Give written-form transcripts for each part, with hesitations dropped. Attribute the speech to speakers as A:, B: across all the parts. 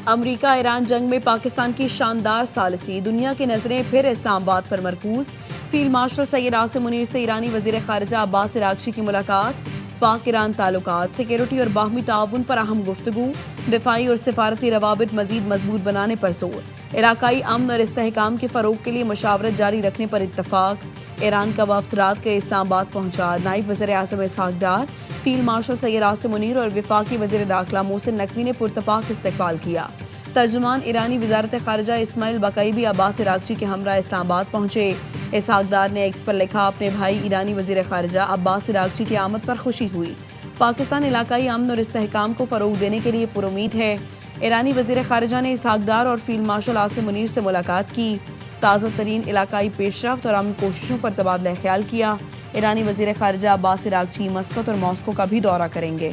A: امریکہ ایران جنگ میں پاکستان کی شاندار ثالثی، دنیا کی نظریں پھر اسلام آباد پر مرکوز۔ فیلڈ مارشل سید عاصم منیر سے ایرانی وزیر خارجہ عباس عراقچی کی ملاقات۔ پاک ایران تعلقات، سیکیورٹی اور باہمی تعاون پر اہم گفتگو۔ دفاعی اور سفارتی روابط مزید مضبوط بنانے پر زور۔ علاقائی امن اور استحکام کے فروغ کے لیے مشاورت جاری رکھنے پر اتفاق۔ ایران کا وفد رات کے اسلام آباد پہنچا۔ نائب وزیر اعظم اسحاق ڈار، فیلڈ مارشل سید عاصم منیر اور وفاقی وزیر داخلہ محسن نقوی نے پرتپاک استقبال کیا۔ ترجمان ایرانی وزارت خارجہ اسماعیل بقائی بھی عباس عراقچی کے ہمراہ اسلام آباد پہنچے۔ اسحاق ڈار نے ایکس پر لکھا، اپنے بھائی ایرانی وزیر خارجہ عباس عراقچی کی آمد پر خوشی ہوئی۔ پاکستان علاقائی امن اور استحکام کو فروغ دینے کے لیے پرامید ہے۔ ایرانی وزیر خارجہ نے اسحاق ڈار اور فیلڈ مارشل عاصم منیر سے ملاقات کی، تازہ ترین علاقائی پیش رفت اور امن کوششوں پر تبادلہ خیال کیا۔ ایرانی وزیر خارجہ عباس عراقچی مسقط اور ماسکو کا بھی دورہ کریں گے۔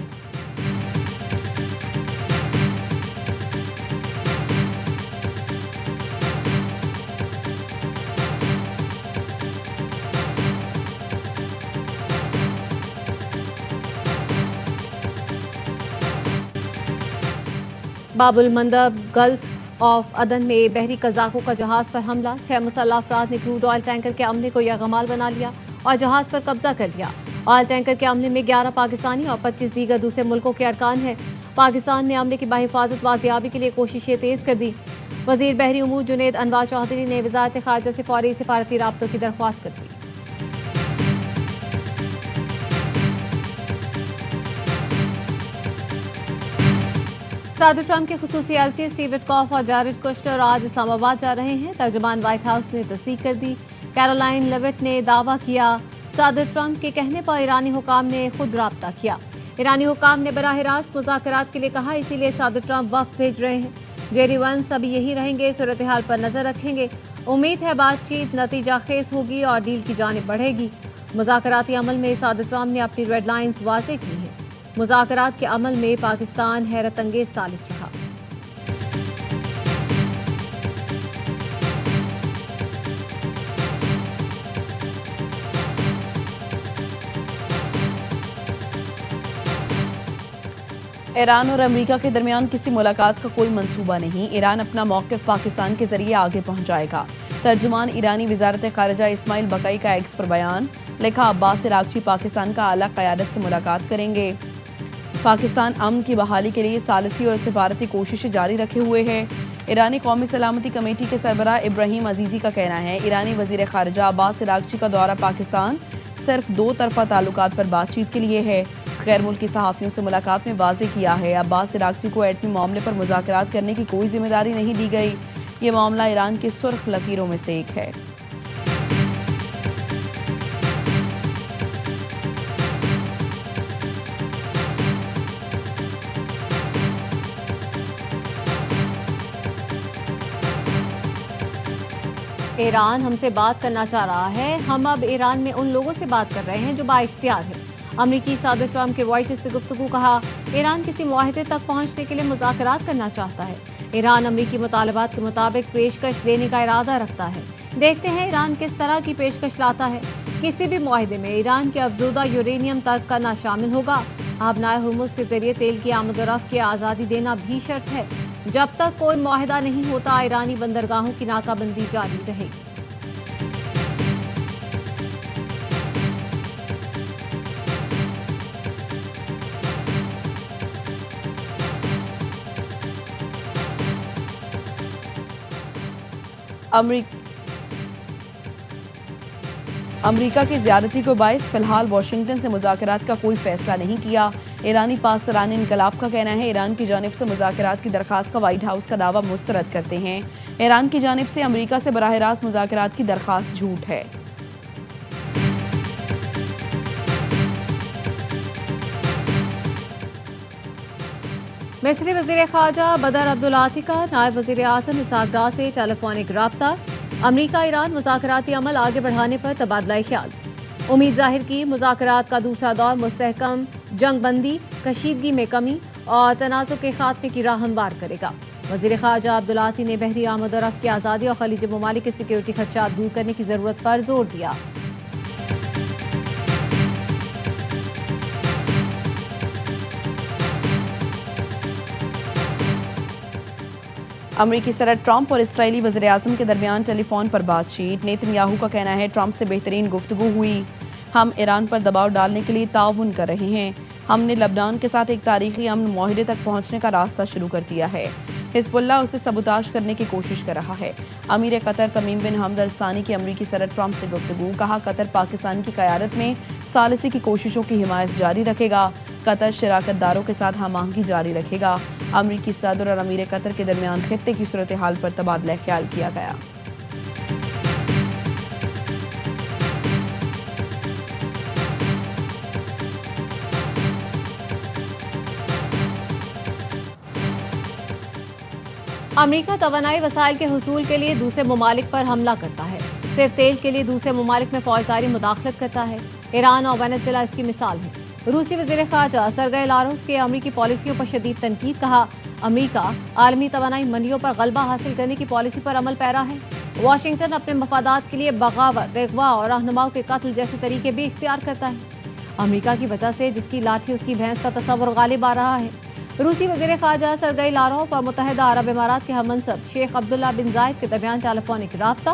B: باب المندب گلف آف عدن میں بحری قزاقوں کا جہاز پر حملہ، 6 مسلح افراد نے کروڈ آئل ٹینکر کے عملے کو یرغمال بنا لیا اور جہاز پر قبضہ کر لیا۔ آئل ٹینکر کے عملے میں 11 پاکستانی اور 25 دیگر دوسرے ملکوں کے ارکان ہیں۔ پاکستان نے عملے کی بحفاظت بازیابی کے لیے کوششیں تیز کر دی۔ وزیر بحری امور جنید انواع چودھری نے وزارت خارجہ سے فوری سفارتی رابطوں کی درخواست کر دی۔ صدر ٹرمپ کے خصوصی ایلچی اسٹیو وٹکاف اور جیرڈ کشنر آج اسلام آباد جا رہے ہیں۔ ترجمان وائٹ ہاؤس نے تصدیق کر دی۔ کیرولائن لیوٹ نے دعویٰ کیا، صدر ٹرمپ کے کہنے پر ایرانی حکام نے خود رابطہ کیا۔ ایرانی حکام نے براہ راست مذاکرات کے لیے کہا، اسی لیے صدر ٹرمپ وفد بھیج رہے ہیں۔ جیری ونس ابھی یہی رہیں گے، صورتحال پر نظر رکھیں گے۔ امید ہے بات چیت نتیجہ خیز ہوگی اور ڈیل کی جانب بڑھے گی۔ مذاکراتی عمل میں صدر ٹرمپ نے اپنی ریڈ لائنز واضح کی ہیں۔ مذاکرات کے عمل میں پاکستان حیرت انگیز ثالث رہا۔
A: ایران اور امریکہ کے درمیان کسی ملاقات کا کوئی منصوبہ نہیں، ایران اپنا موقف پاکستان کے ذریعے آگے پہنچائے گا۔ ترجمان ایرانی وزارت خارجہ اسماعیل بقائی کا ایکس پر بیان، لکھا عباس عراقچی پاکستان کا اعلیٰ قیادت سے ملاقات کریں گے۔ پاکستان امن کی بحالی کے لیے ثالثی اور سفارتی کوششیں جاری رکھے ہوئے ہے۔ ایرانی قومی سلامتی کمیٹی کے سربراہ ابراہیم عزیزی کا کہنا ہے، ایرانی وزیر خارجہ عباس عراقچی کا دورہ پاکستان صرف دو طرفہ تعلقات پر بات چیت کے لیے ہے۔ غیر ملکی صحافیوں سے ملاقات میں واضح کیا ہے، عباس عراقچی کو ایٹمی معاملے پر مذاکرات کرنے کی کوئی ذمہ داری نہیں دی گئی۔ یہ معاملہ ایران کی سرخ لکیروں میں سے ایک ہے۔
B: ایران ہم سے بات کرنا چاہ رہا ہے، ہم اب ایران میں ان لوگوں سے بات کر رہے ہیں جو بااختیار ہیں۔ امریکی صدر ٹرمپ کے وائٹ ہاؤس سے گفتگو، کہا ایران کسی معاہدے تک پہنچنے کے لیے مذاکرات کرنا چاہتا ہے۔ ایران امریکی مطالبات کے مطابق پیشکش دینے کا ارادہ رکھتا ہے۔ دیکھتے ہیں ایران کس طرح کی پیشکش لاتا ہے۔ کسی بھی معاہدے میں ایران کے افزودہ یورینیم تک کرنا شامل ہوگا۔ آبنائے ہرمز کے ذریعے تیل کی آمد و رفت کی آزادی دینا بھی شرط ہے۔ جب تک کوئی معاہدہ نہیں ہوتا، ایرانی بندرگاہوں کی ناکہ بندی جاری رہے گی۔
A: امریکہ کی زیادتی کو باعث فی الحال واشنگٹن سے مذاکرات کا کوئی فیصلہ نہیں کیا۔ ایرانی پاسداران انقلاب کا کہنا ہے، ایران کی جانب سے مذاکرات کی درخواست کا وائٹ ہاؤس کا دعویٰ مسترد کرتے ہیں۔ ایران کی جانب سے امریکہ سے براہ راست مذاکرات کی درخواست جھوٹ ہے۔
B: مصری وزیر خارجہ بدر عبدالعاطی کا نائب وزیر اعظم اسحاق ڈار سے ٹیلی فونک رابطہ، امریکہ ایران مذاکراتی عمل آگے بڑھانے پر تبادلہ خیال۔ امید ظاہر کی مذاکرات کا دوسرا دور مستحکم جنگ بندی، کشیدگی میں کمی اور تنازع کے خاتمے کی راہ ہموار کرے گا۔ وزیر خارجہ عبدالعاطی نے بحری آمد و رفت کی آزادی اور خلیج ممالک کے سیکیورٹی خدشات دور کرنے کی ضرورت پر زور دیا۔
A: امریکی صدر ٹرمپ اور اسرائیلی وزیر اعظم کے درمیان ٹیلی فون پر بات چیت. نیتن یاہو کا کہنا ہے ٹرمپ سے بہترین گفتگو ہوئی. ہم ایران پر دباؤ ڈالنے کے لیے تعاون کر رہے ہیں. ہم نے لبنان کے ساتھ ایک تاریخی امن معاہدے تک پہنچنے کا راستہ شروع کر دیا ہے. حزب اللہ اسے سبوتاژ کرنے کی کوشش کر رہا ہے. امیر قطر تمیم بن حمد ال ثانی کی امریکی صدر ٹرمپ سے گفتگو. کہا قطر پاکستان کی قیادت میں ثالثی کی کوششوں کی حمایت جاری رکھے گا. قطر شراکت داروں کے ساتھ ہم آہنگی جاری رکھے گا. امریکی صدر اور امیر قطر کے درمیان خطے کی صورتحال پر تبادلہ خیال کیا گیا.
B: امریکہ توانائی وسائل کے حصول کے لیے دوسرے ممالک پر حملہ کرتا ہے. صرف تیل کے لیے دوسرے ممالک میں فوجداری مداخلت کرتا ہے. ایران اور وینزویلا اس کی مثال ہے. روسی وزیر خارجہ سرگئی لاروف کے امریکی پالیسیوں پر شدید تنقید. کہا امریکہ عالمی توانائی منڈیوں پر غلبہ حاصل کرنے کی پالیسی پر عمل پیرا ہے. واشنگٹن اپنے مفادات کے لیے بغاوت، اغوا اور رہنماؤں کے قتل جیسے طریقے بھی اختیار کرتا ہے. امریکہ کی وجہ سے جس کی لاٹھی اس کی بھینس کا تصور غالب آ رہا ہے. روسی وزیر خارجہ سرگئی لاروف اور متحدہ عرب امارات کے ہم منصب شیخ عبداللہ بن زائد کے درمیان ٹیلی فونک رابطہ.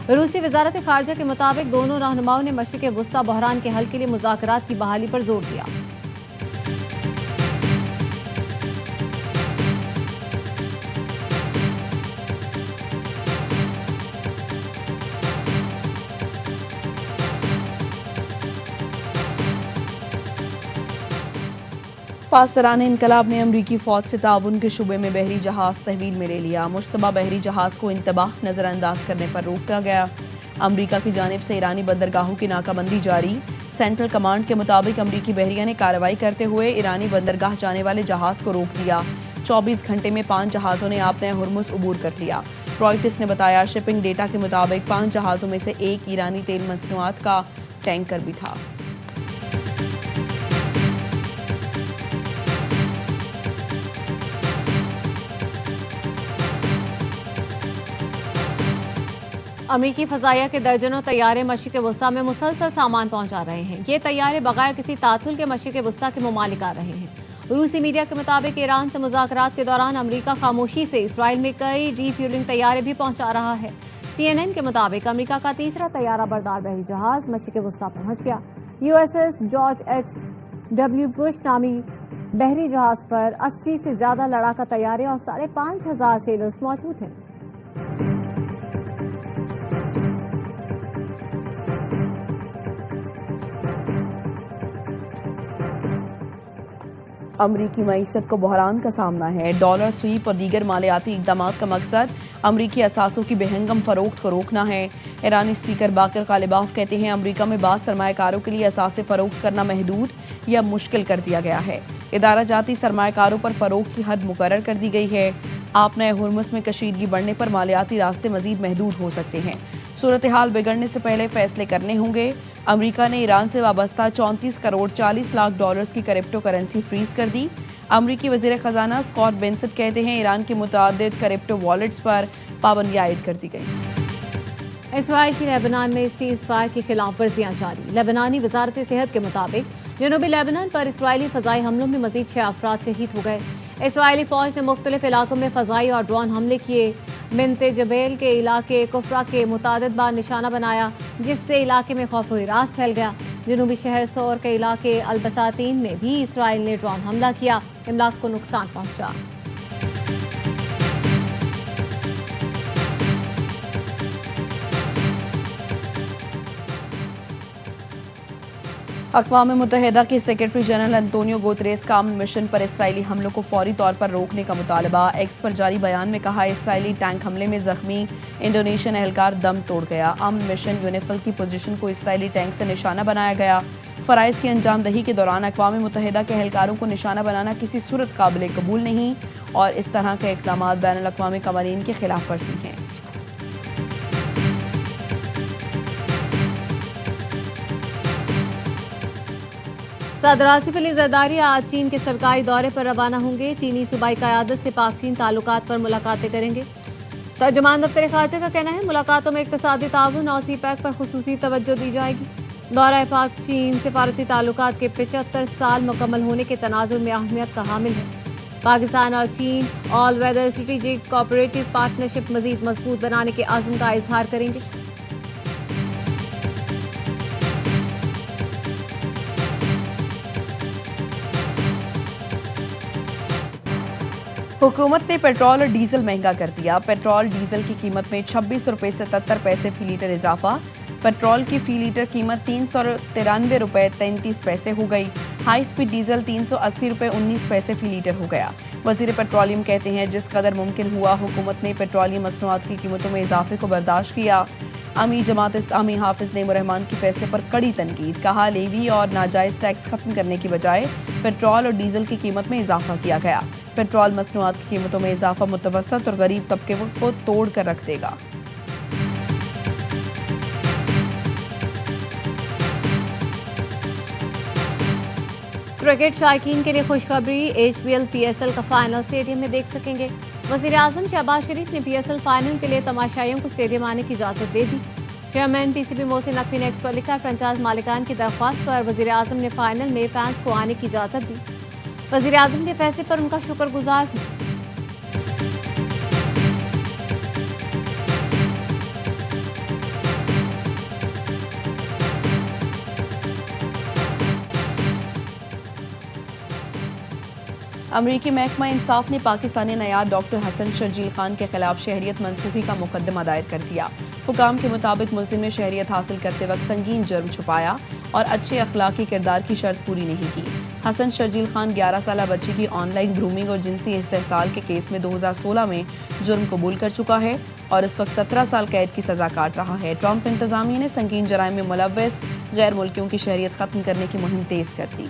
B: روسی وزارت خارجہ کے مطابق دونوں رہنماؤں نے مشرق وسطی بحران کے حل کے لیے مذاکرات کی بحالی پر زور دیا.
A: پاسداران انقلاب نے امریکی فوج سے تعاون کے شعبے میں بحری جہاز تحویل میں لے لیا. مشتبہ بحری جہاز کو انتباہ نظر انداز کرنے پر روکا گیا. امریکہ کی جانب سے ایرانی بندرگاہوں کی ناکہ بندی جاری. سینٹرل کمانڈ کے مطابق امریکی بحریہ نے کارروائی کرتے ہوئے ایرانی بندرگاہ جانے والے جہاز کو روک دیا. 24 گھنٹے میں 5 جہازوں نے آپ نئے ہرمز عبور کر لیا. رائٹرز نے بتایا شپنگ ڈیٹا کے مطابق 5 جہازوں میں سے ایک ایرانی تیل مصنوعات کا ٹینکر بھی تھا.
B: امریکی فضائیہ کے درجنوں طیارے مشرق وسطی میں مسلسل سامان پہنچا رہے ہیں. یہ طیارے بغیر کسی تعطل کے مشرق وسطی کے ممالک آ رہے ہیں. روسی میڈیا کے مطابق ایران سے مذاکرات کے دوران امریکہ خاموشی سے اسرائیل میں کئی ری فیولنگ طیارے بھی پہنچا رہا ہے. CNN کے مطابق امریکہ کا تیسرا طیارہ بردار بحری جہاز مشرق وسطی پہنچ گیا. USS George H.W. بش نامی بحری جہاز پر 80 سے زیادہ لڑاکا طیارے اور 5,500 سیلرز موجود ہیں.
A: امریکی معیشت کو بحران کا سامنا ہے. ڈالر سویپ اور دیگر مالیاتی اقدامات کا مقصد امریکی اثاثوں کی بہنگم فروخت کو روکنا ہے. ایرانی اسپیکر باقر غالباف کہتے ہیں امریکہ میں بعض سرمایہ کاروں کے لیے اثاثے فروخت کرنا محدود یا مشکل کر دیا گیا ہے. ادارہ جاتی سرمایہ کاروں پر فروخت کی حد مقرر کر دی گئی ہے. آپ نئے ہرمز میں کشیدگی بڑھنے پر مالیاتی راستے مزید محدود ہو سکتے ہیں. صورتحال بگڑنے سے پہلے فیصلے کرنے ہوں گے. امریکہ نے ایران سے وابستہ 34 کروڑ 40 لاکھ ڈالرز کی کرپٹو کرنسی فریز کر دی. امریکی وزیر خزانہ اسکاٹ بینسٹ کہتے ہیں ایران کے متعدد کرپٹو والیٹس پر پابندیاں عائد کر دی گئی.
B: اسرائیل کی لبنان میں سیز فائر کی خلاف ورزیاں جاری. لبنانی وزارت صحت کے مطابق جنوبی لبنان پر اسرائیلی فضائی حملوں میں مزید 6 افراد شہید ہو گئے. اسرائیلی فوج نے مختلف علاقوں میں فضائی اور ڈرون حملے کیے. بنت جبیل کے علاقے کفرا کے متعدد بار نشانہ بنایا جس سے علاقے میں خوف و ہراس پھیل گیا. جنوبی شہر سور کے علاقے البساتین میں بھی اسرائیل نے ڈرون حملہ کیا. املاک کو نقصان پہنچا.
A: اقوام متحدہ کے سیکرٹری جنرل انطونیو گوتریس کا امن مشن پر اسرائیلی حملوں کو فوری طور پر روکنے کا مطالبہ. ایکس پر جاری بیان میں کہا اسرائیلی ٹینک حملے میں زخمی انڈونیشین اہلکار دم توڑ گیا. امن مشن یونیفل کی پوزیشن کو اسرائیلی ٹینک سے نشانہ بنایا گیا. فرائض کی انجام دہی کے دوران اقوام متحدہ کے اہلکاروں کو نشانہ بنانا کسی صورت قابل قبول نہیں اور اس طرح کے اقدامات بین الاقوامی قوانین کے خلاف ورزی ہیں.
B: صدر آصف علی زرداری آج چین کے سرکاری دورے پر روانہ ہوں گے. چینی صوبائی قیادت سے پاک چین تعلقات پر ملاقاتیں کریں گے. ترجمان دفتر خارجہ کا کہنا ہے ملاقاتوں میں اقتصادی تعاون اور سی پیک پر خصوصی توجہ دی جائے گی. دورہ پاک چین سفارتی تعلقات کے 75 سال مکمل ہونے کے تناظر میں اہمیت کا حامل ہے. پاکستان اور چین آل ویدر اسٹریٹجک کوآپریٹو پارٹنرشپ مزید مضبوط بنانے کے عزم کا اظہار کریں گے۔
A: حکومت نے پیٹرول اور ڈیزل مہنگا کر دیا۔ پیٹرول ڈیزل کی قیمت میں 26 روپے 77 پیسے فی لیٹر اضافہ۔ پیٹرول کی فی لیٹر قیمت 393 روپے 33 پیسے ہو گئی۔ ہائی سپیڈ ڈیزل 380 روپے 19 پیسے فی لیٹر ہو گیا۔ وزیر پیٹرولیم کہتے ہیں جس قدر ممکن ہوا حکومت نے پیٹرولیم مصنوعات کی قیمتوں میں اضافے کو برداشت کیا۔ امیر جماعت اسلامی حافظ نعیم الرحمان کے فیصلے پر کڑی تنقید، کہا لیوی اور ناجائز ٹیکس ختم کرنے کی بجائے پیٹرول اور ڈیزل کی قیمت میں اضافہ کیا گیا۔ پیٹرول مصنوعات کی قیمتوں میں اضافہ متوسط اور غریب طبقے کو توڑ کر رکھ دے گا۔
B: کرکٹ شائقین کے لیے خوشخبری، H P L P S L کا فائنل اسٹیڈیم میں دیکھ سکیں گے۔ وزیر اعظم شہباز شریف نے پی ایس ایل فائنل کے لیے تماشائیوں کو اسٹیڈیم آنے کی اجازت دے دی۔ Chairman P C B Mohsin Naqvi نے ایکس پر لکھا، فرنچائز مالکان کی درخواست پر وزیر اعظم نے فائنل میں فینس کو آنے کی اجازت دی۔ وزیر اعظم کے فیصلے پر ان کا شکر گزار ہوں۔
A: امریکی محکمہ انصاف نے پاکستانی نیاد ڈاکٹر حسن شرجیل خان کے خلاف شہریت منسوخی کا مقدمہ دائر کر دیا۔ حکام کے مطابق ملزم نے شہریت حاصل کرتے وقت سنگین جرم چھپایا اور اچھے اخلاقی کردار کی شرط پوری نہیں کی۔ حسن شرجیل خان 11 سالہ بچی کی آن لائن گرومنگ اور جنسی استحصال کے کیس میں 2016 میں جرم قبول کر چکا ہے اور اس وقت 17 سال قید کی سزا کاٹ رہا ہے۔ ٹرمپ انتظامیہ نے سنگین جرائم میں ملوث غیر ملکیوں کی شہریت ختم کرنے کی مہم تیز کر دی۔